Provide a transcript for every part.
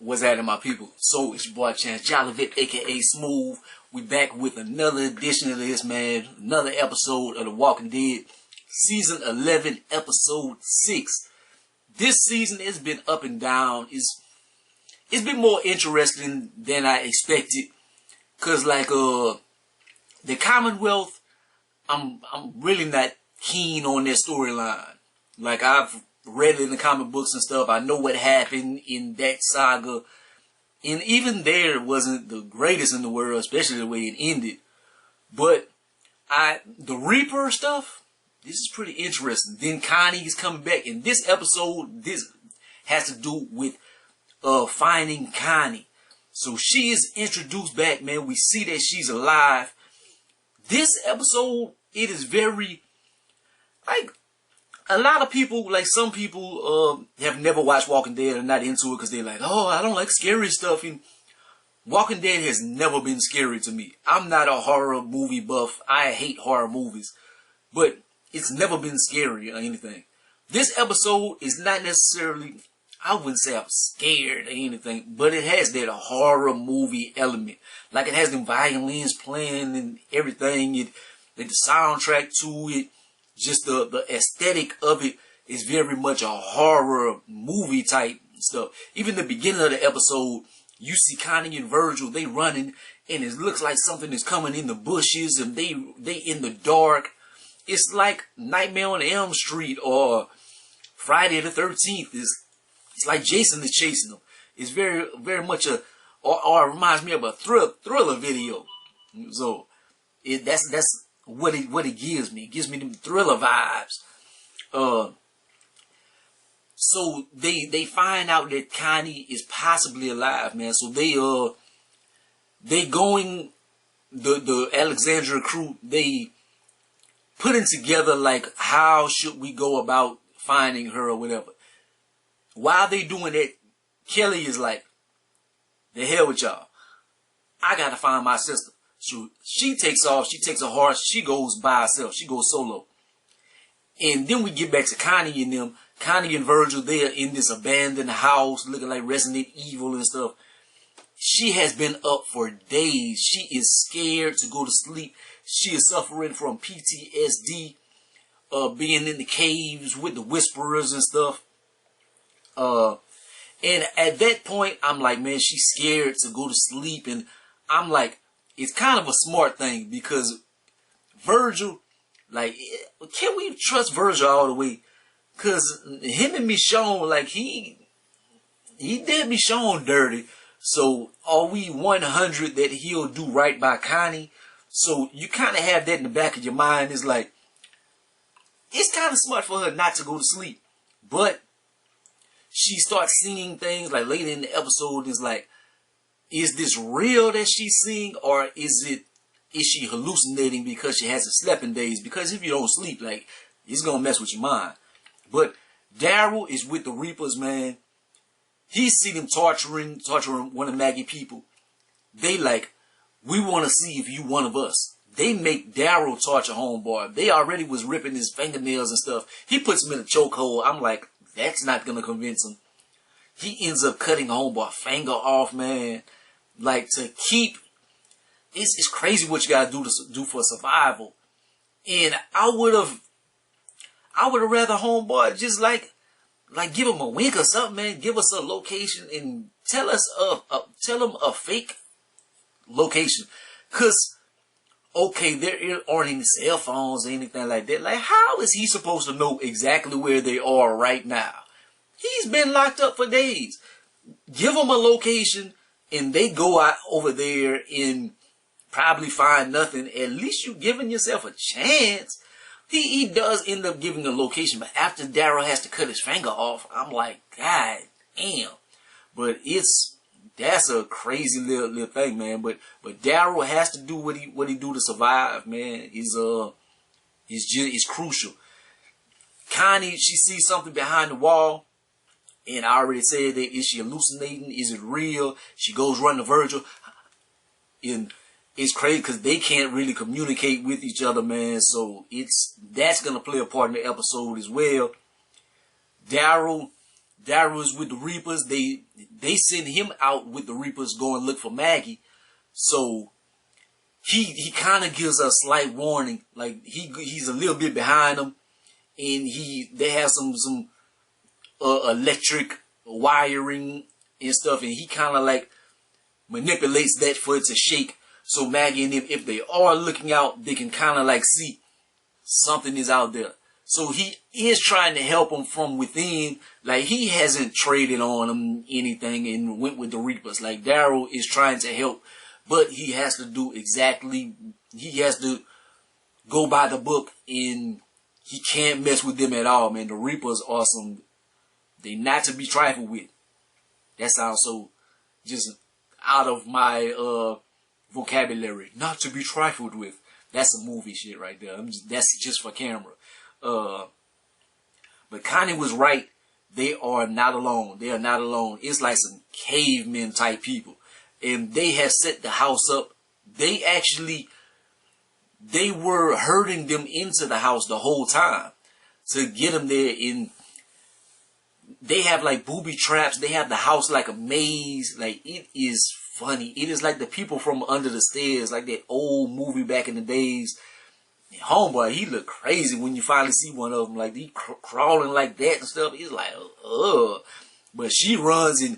What's happening, my people? So it's your boy ChanceJolivette, aka Smooth. We back with another edition of this, man. Another episode of The Walking Dead, season 11, episode 6. This season has been up and down. It's been more interesting than I expected. Cause like the Commonwealth, I'm really not keen on their storyline. Like I've read it in the comic books and stuff. I know what happened in that saga. And even there, it wasn't the greatest in the world, especially the way it ended. But the Reaper stuff, this is pretty interesting. Then Connie is coming back. In this episode, this has to do with finding Connie. So she is introduced back, man. We see that she's alive. This episode, it is very, like, a lot of people, like some people have never watched Walking Dead and not into it because they're like, oh, I don't like scary stuff. And Walking Dead has never been scary to me. I'm not a horror movie buff. I hate horror movies. But it's never been scary or anything. This episode is not necessarily, I wouldn't say I'm scared or anything, but it has that horror movie element. Like it has them violins playing and everything. The soundtrack to it. Just the aesthetic of it is very much a horror movie type stuff. Even the beginning of the episode, you see Connie and Virgil, they running, and it looks like something is coming in the bushes, and they in the dark. It's like Nightmare on Elm Street or Friday the 13th. It's like Jason is chasing them. It's very much or it reminds me of a thriller video. So that's what it gives me. It gives me them thriller vibes. So they find out that Connie is possibly alive, man. So they going, the Alexandria crew, they putting together like how should we go about finding her or whatever. While they doing that, Kelly is like, the hell with y'all. I gotta find my sister. So she takes off, she takes a horse, she goes by herself, she goes solo. And then we get back to Connie and them. Connie and Virgil, they are in this abandoned house looking like Resident Evil and stuff. She has been up for days. She is scared to go to sleep. She is suffering from PTSD, being in the caves with the whisperers and stuff. And at that point, I'm like, man, she's scared to go to sleep. And I'm like, it's kind of a smart thing because Virgil, like, can we trust Virgil all the way? Because him and Michonne, like, he did Michonne dirty. So are we 100 that he'll do right by Connie? So you kind of have that in the back of your mind. It's like, it's kind of smart for her not to go to sleep. But she starts seeing things, like later in the episode, it's like, is this real that she's seeing, or is she hallucinating because she hasn't slept in days? Because if you don't sleep, like, it's gonna mess with your mind. But Daryl is with the Reapers, man. He see them torturing one of Maggie people. They like, we want to see if you one of us. They make Daryl torture homeboy. They already was ripping his fingernails and stuff. He puts him in a chokehold. I'm like, that's not gonna convince him. He ends up cutting homeboy finger off, man. Like, to keep, it's crazy what you gotta do for survival. And I would have rather homeboy just like give him a wink or something, man. Give us a location and tell him a fake location. Cause okay, there aren't any cell phones or anything like that. Like, how is he supposed to know exactly where they are right now? He's been locked up for days. Give him a location. And they go out over there and probably find nothing. At least you giving yourself a chance. He does end up giving a location, but after Daryl has to cut his finger off, I'm like, God damn. But that's a crazy little thing, man. But Daryl has to do what he do to survive, man. It's crucial. Connie, she sees something behind the wall. And I already said that, is she hallucinating? Is it real? She goes run to Virgil. And it's crazy because they can't really communicate with each other, man. So that's going to play a part in the episode as well. Daryl Daryl is with the Reapers. They send him out with the Reapers going look for Maggie. So he kind of gives a slight warning, like he's a little bit behind them, and they have some electric wiring and stuff, and he kind of like manipulates that for it to shake. So Maggie and them, if they are looking out, they can kind of like see something is out there. So he is trying to help them from within. Like, he hasn't traded on them anything and went with the Reapers. Like, Daryl is trying to help, but he has to do he has to go by the book, and he can't mess with them at all, man. The Reapers are they not to be trifled with. That sounds so just out of my vocabulary. Not to be trifled with. That's some movie shit right there. That's just for camera. But Connie was right. They are not alone. They are not alone. It's like some cavemen type people. And they have set the house up. They were herding them into the house the whole time to get them there. And they have like booby traps. They have the house like a maze. Like, it is funny. It is like the people from under the stairs, like that old movie back in the days. Homeboy, he look crazy when you finally see one of them. Like, he crawling like that and stuff. It's like, but she runs, and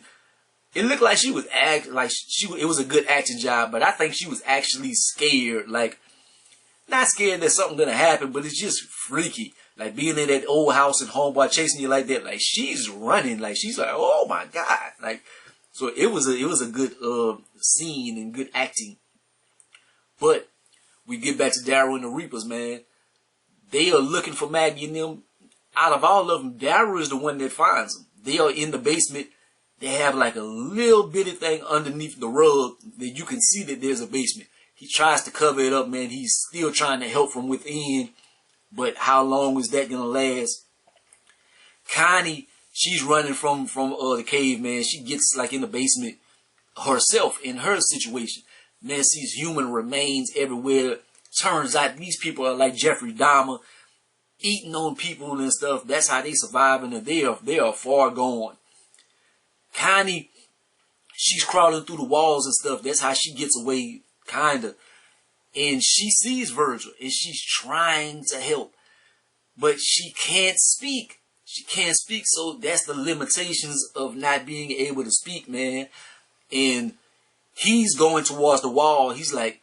it looked like she was it was a good acting job, but I think she was actually scared. Like, not scared that something gonna happen, but it's just freaky. Like, being in that old house and homeboy chasing you like that. Like, she's running. Like, she's like, oh my God. Like, so it was a good scene and good acting. But we get back to Daryl and the Reapers, man. They are looking for Maggie and them. Out of all of them, Daryl is the one that finds them. They are in the basement. They have like a little bitty thing underneath the rug that you can see that there's a basement. He tries to cover it up, man. He's still trying to help from within. But how long is that gonna last? Connie, she's running from the cave, man. She gets like in the basement herself in her situation. Man, sees human remains everywhere. Turns out these people are like Jeffrey Dahmer, eating on people and stuff. That's how they survive, and they are far gone. Connie, she's crawling through the walls and stuff. That's how she gets away, kinda. And she sees Virgil, and she's trying to help, but she can't speak. She can't speak, so that's the limitations of not being able to speak, man. And he's going towards the wall. He's like,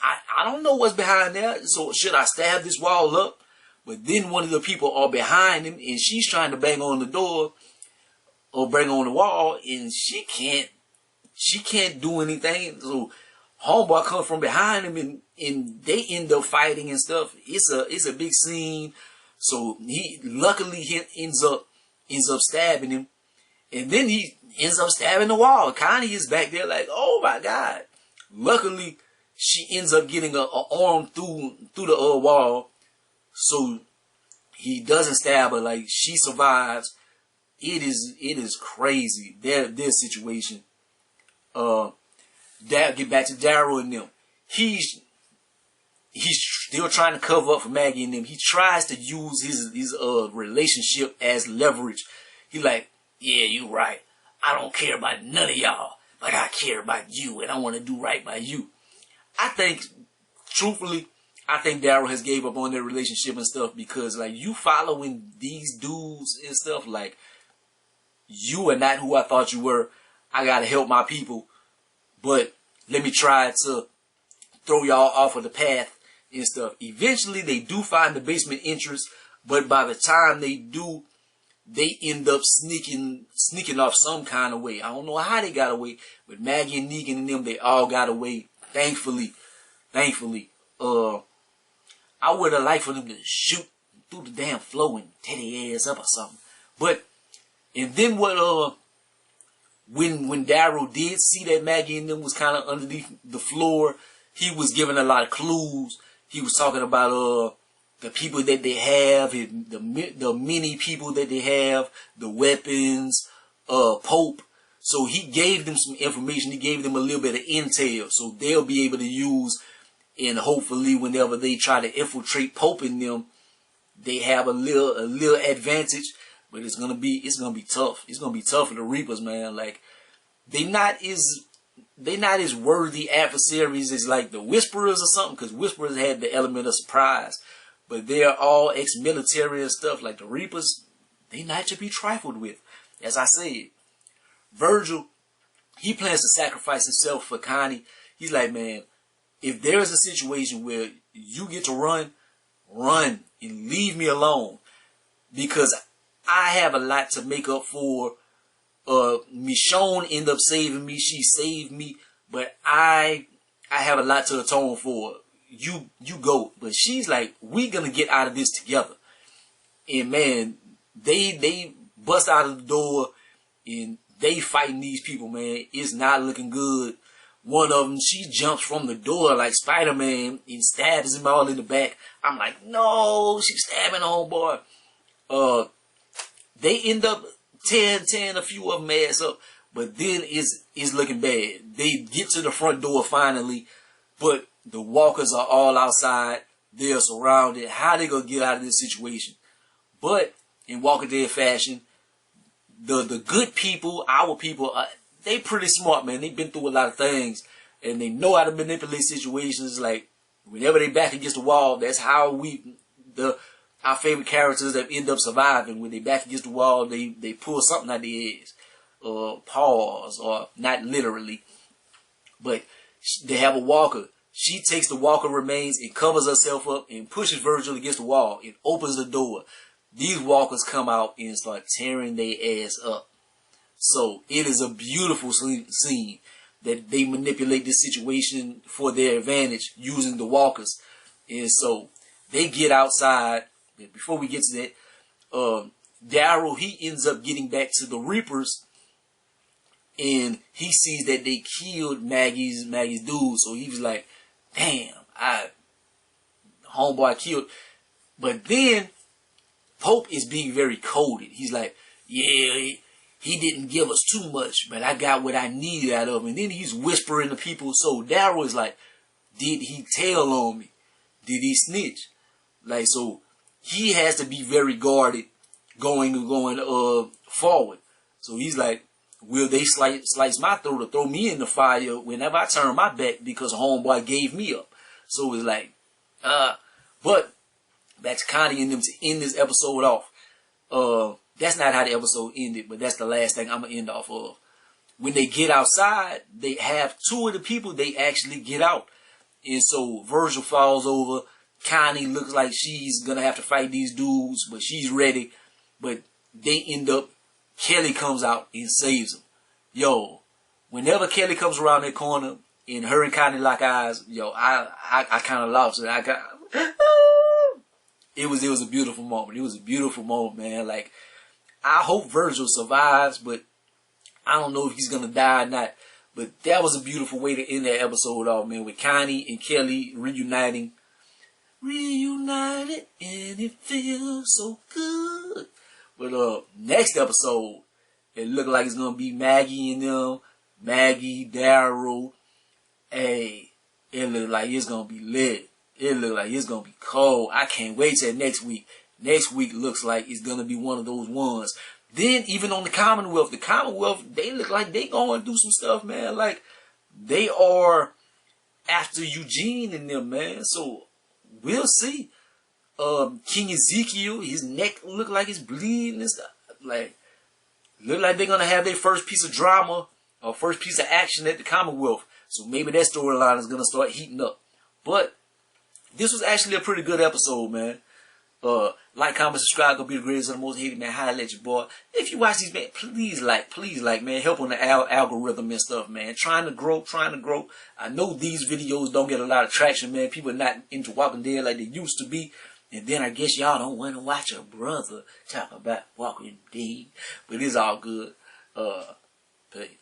I don't know what's behind there, so should I stab this wall up? But then one of the people are behind him, and she's trying to bang on the door or bang on the wall, and she can't do anything. So homeboy comes from behind him, and they end up fighting and stuff. It's a big scene. So he ends up stabbing him, and then he ends up stabbing the wall. Connie is back there like, oh my God. Luckily, she ends up getting a arm through the wall, so he doesn't stab her. Like, she survives. It is crazy, their situation. Get back to Daryl and them. He's still trying to cover up for Maggie and them. He tries to use his relationship as leverage. He like, yeah, you right. I don't care about none of y'all, but I care about you, and I want to do right by you. I think, truthfully, Daryl has gave up on their relationship and stuff, because like, you following these dudes and stuff, like, you are not who I thought you were. I gotta help my people, but let me try to throw y'all off of the path and stuff. Eventually, they do find the basement entrance, but by the time they do, they end up sneaking off some kind of way. I don't know how they got away, but Maggie and Negan and them, they all got away. Thankfully. I would have liked for them to shoot through the damn floor and tear their ass up or something. But, and then what, when Daryl did see that Maggie and them was kind of underneath the floor, he was giving a lot of clues. He was talking about, the people that they have, the many people that they have, the weapons, Pope. So he gave them some information. He gave them a little bit of intel, so they'll be able to use, and hopefully whenever they try to infiltrate Pope in them, they have a little advantage. but it's gonna be tough. It's gonna be tough for the Reapers, man. Like they not as worthy adversaries as like the Whisperers or something, because Whisperers had the element of surprise, but they're all ex-military and stuff. Like the Reapers, they not to be trifled with. As I said, Virgil, he plans to sacrifice himself for Connie. He's like, man, if there is a situation where you get to run and leave me alone, because I have a lot to make up for. Michonne ended up saving me. She saved me, but I have a lot to atone for. You go. But she's like, we gonna get out of this together. And man, they bust out of the door and they fighting these people, man. It's not looking good. One of them, she jumps from the door like Spider-Man and stabs him all in the back. I'm like, no, she's stabbing homeboy. They end up tearing a few of them ass up, but then it's looking bad. They get to the front door finally, but the walkers are all outside. They're surrounded. How they gonna get out of this situation? But in Walker Dead fashion, the good people, our people, they pretty smart, man. They've been through a lot of things, and they know how to manipulate situations. Like whenever they back against the wall, that's how our favorite characters that end up surviving. When they back against the wall, they pull something out their ears, or paws, or not literally, but they have a walker. She takes the walker remains and covers herself up and pushes Virgil against the wall and opens the door. These walkers come out and start tearing their ass up. So it is a beautiful scene that they manipulate this situation for their advantage using the walkers. And so they get outside. Before we get to that, Daryl, he ends up getting back to the Reapers, and he sees that they killed Maggie's dude. So he was like, damn, homeboy killed. But then Pope is being very coded. He's like, yeah, he didn't give us too much, but I got what I needed out of him. And then he's whispering to people. So Daryl is like, did he tell on me? Did he snitch? Like, so he has to be very guarded going forward. So he's like, will they slice my throat or throw me in the fire whenever I turn my back because homeboy gave me up? So it's like, but back to Connie and them to end this episode off. That's not how the episode ended, but that's the last thing I'm going to end off of. When they get outside, they have two of the people, they actually get out. And so Virgil falls over. Connie looks like she's going to have to fight these dudes, but she's ready. But they end up, Kelly comes out and saves them. Yo, whenever Kelly comes around that corner and her and Connie lock eyes, yo, I kind of lost it. It was a beautiful moment. It was a beautiful moment, man. Like, I hope Virgil survives, but I don't know if he's going to die or not. But that was a beautiful way to end that episode off, man, with Connie and Kelly reunited, and it feels so good. But next episode, it looked like it's gonna be Maggie and them, Maggie, Daryl. Hey, it looked like it's gonna be lit. It looked like it's gonna be cold. I can't wait till next week. Next week looks like it's gonna be one of those ones. Then even on the Commonwealth, they look like they gonna do some stuff, man. Like they are after Eugene and them, man. So we'll see. King Ezekiel, his neck look like it's bleeding and stuff. Like, look like they're gonna have their first piece of drama or first piece of action at the Commonwealth. So maybe that storyline is gonna start heating up. But this was actually a pretty good episode, man. Like, comment, subscribe. Gonna be the greatest and the most hated, man. Holla at your boy. If you watch these, man, please like, man. Help on the algorithm and stuff, man. Trying to grow. I know these videos don't get a lot of traction, man. People are not into Walking Dead like they used to be. And then I guess y'all don't want to watch a brother talk about Walking Dead. But it's all good. Peace.